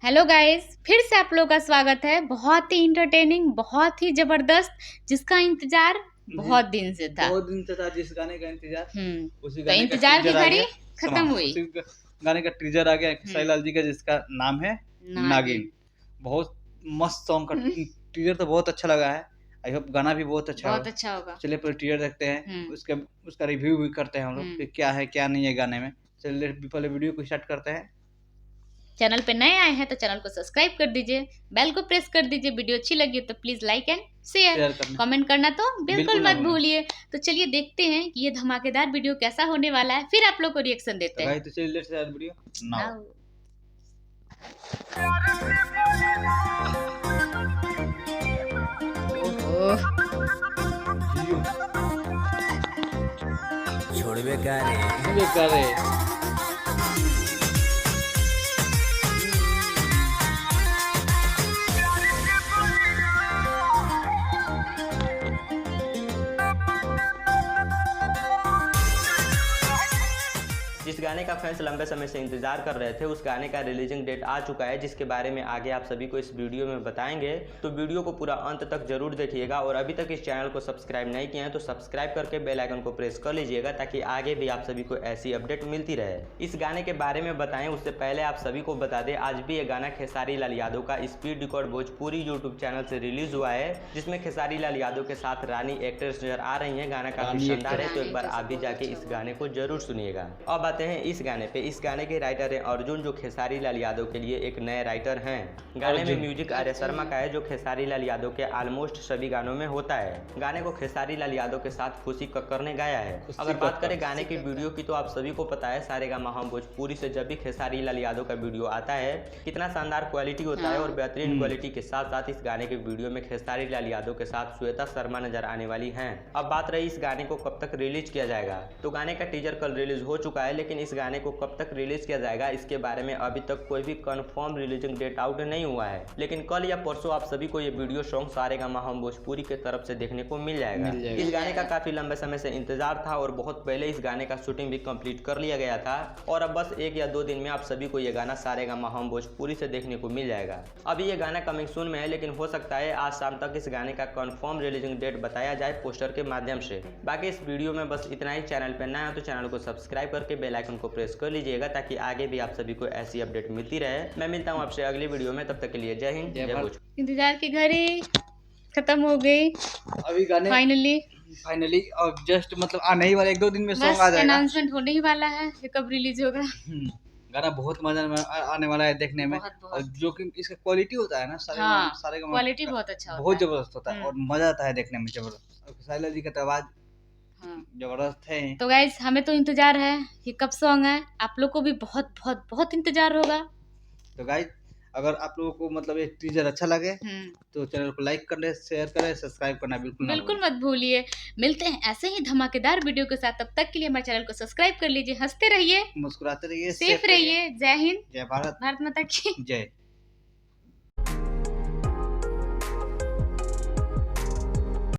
Hello guys, फिर से आप लोगों का स्वागत है। बहुत ही इंटरटेनिंग, बहुत ही जबरदस्त, जिसका इंतजार बहुत दिन से था। बहुत दिन से था जिस गाने का इंतजार। उसी तो गाने का इंतजार की टीजर आ घड़ी गया। खत्म हुई। उसी गाने का टीजर आ गया खेसारी लाल जी का, जिसका नाम है नागिन। बहुत मस्त सॉन्ग का टीजर तो बहुत अच्छा लगा है। आई होप गाना भी बहुत अच्छा होगा। चलिए पहले टीजर देखते हैं, उसका रिव्यू भी करते हैं हम लोग कि क्या है क्या नहीं है गाने में। चलिए पहले वीडियो को स्टार्ट करते हैं। चैनल पे नए आए हैं तो चैनल को सब्सक्राइब कर दीजिए, बेल को प्रेस कर दीजिए। वीडियो अच्छी लगी तो please like and share comment करना तो बिल्कुल मत भूलिए। तो चलिए देखते हैं कि ये धमाकेदार वीडियो कैसा होने वाला है, फिर आप लोग को रिएक्शन देते हैं। तो चलिए लेट्स स्टार्ट वीडियो नाउ। छोड़बे करे जिस गाने का फैंस लंबे समय से इंतजार कर रहे थे, उस गाने का रिलीजिंग डेट आ चुका है, जिसके बारे में आगे आप सभी को इस वीडियो में बताएंगे। तो वीडियो को पूरा अंत तक जरूर देखिएगा और अभी तक इस चैनल को सब्सक्राइब नहीं किया है तो सब्सक्राइब करके बेल आइकन को प्रेस कर लीजिएगा, ताकि आगे भी आप सभी को ऐसी अपडेट मिलती रहे। इस गाने के बारे में बताएं उससे पहले आप सभी को बता दें, आज भी ये गाना खेसारी लाल यादव का speed record Bhojpuri YouTube channel से रिलीज हुआ है, जिसमें खेसारी लाल यादव के साथ रानी एक्ट्रेस नजर आ रही है। गाना काफी शानदार है, तो एक बार आप भी जाके इस गाने को जरूर सुनिएगा। अब आते हैं इस गाने पे। इस गाने के राइटर हैं अर्जुन, जो खेसारी लाल यादव के लिए एक नए राइटर हैं। गाने में म्यूजिक आर्य शर्मा का है, जो खेसारी लाल यादव के ऑलमोस्ट सभी गानों में होता है। गाने को खेसारी लाल यादव के साथ खुशी कक्कर ने गाया है। अगर बात करें गाने की वीडियो की, तो आप सभी को पता है सारेगामा हम भोजपुरी से जब भी खेसारी लाल यादव का वीडियो आता है, कितना शानदार क्वालिटी होता है। और बेहतरीन क्वालिटी के साथ साथ इस गाने के वीडियो में खेसारी लाल यादव के साथ श्वेता शर्मा नजर आने वाली हैं। अब बात रही इस गाने को कब तक रिलीज किया जाएगा, तो गाने का टीजर कल रिलीज हो चुका है, लेकिन इस गाने को कब तक रिलीज किया जाएगा इसके बारे में अभी तक कोई भी कंफर्म रिलीजिंग डेट आउट नहीं हुआ है। लेकिन कल या परसों आप सभी को ये वीडियो सॉन्ग सारेगामा हम भोजपुरी के तरफ से देखने को मिल जाएगा। इस गाने का काफी लंबे समय से इंतजार था और बहुत पहले इस गाने का शूटिंग भी कंप्लीट कर लिया गया था, और अब बस 1 या 2 दिन में आप सभी को ये गाना सारेगामा हम भोजपुरी से देखने को मिल जाएगा। अभी ये गाना कमिंग सून में है, लेकिन हो सकता है आज शाम तक इस गाने का कंफर्म रिलीजिंग डेट बताया जाए पोस्टर के माध्यम से। बाकी इस वीडियो में बस इतना ही। चैनल पर नया हो तो चैनल को सब्सक्राइब करके बेल आइकन को प्रेस कर लीजिएगा, ताकि आगे भी आप सभी को ऐसी अपडेट मिलती रहे। मैं मिलता हूं आपसे अगली वीडियो में, तब तक के लिए जय हिंद जय भोजपुरी। इंतजार की घड़ी खत्म हो गई अभी गाने फाइनली और जस्ट मतलब आने ही वाले 1-2 दिन में सॉन्ग आ जाएगा। अनाउंसमेंट होने ही वाला है कि कब रिलीज होगा। गाना बहुत मजा आने वाला है देखने में। और जो कि इसका क्वालिटी होता है ना, सारे क्वालिटी बहुत अच्छा होता है, बहुत जबरदस्त होता है और मजा आता है देखने में, जबरदस्त। और खेसारी लाल जी का तो आवाज जबरदस्त है। तो गाइस, हमें तो इंतजार है कि कब सॉन्ग है। आप लोग को भी बहुत बहुत बहुत इंतजार होगा। तो गाइस, अगर आप लोगों को मतलब ये टीजर अच्छा लगे तो चैनल को लाइक कर ले, शेयर करें, सब्सक्राइब करना बिल्कुल मत भूलिए। मिलते हैं ऐसे ही धमाकेदार वीडियो के साथ। तब तक के लिए हमारे चैनल को सब्सक्राइब कर लीजिए। हंसते रहिए, मुस्कुराते रहिए, सेफ रहिए। जय हिंद, जय भारत, भारत माता की जय।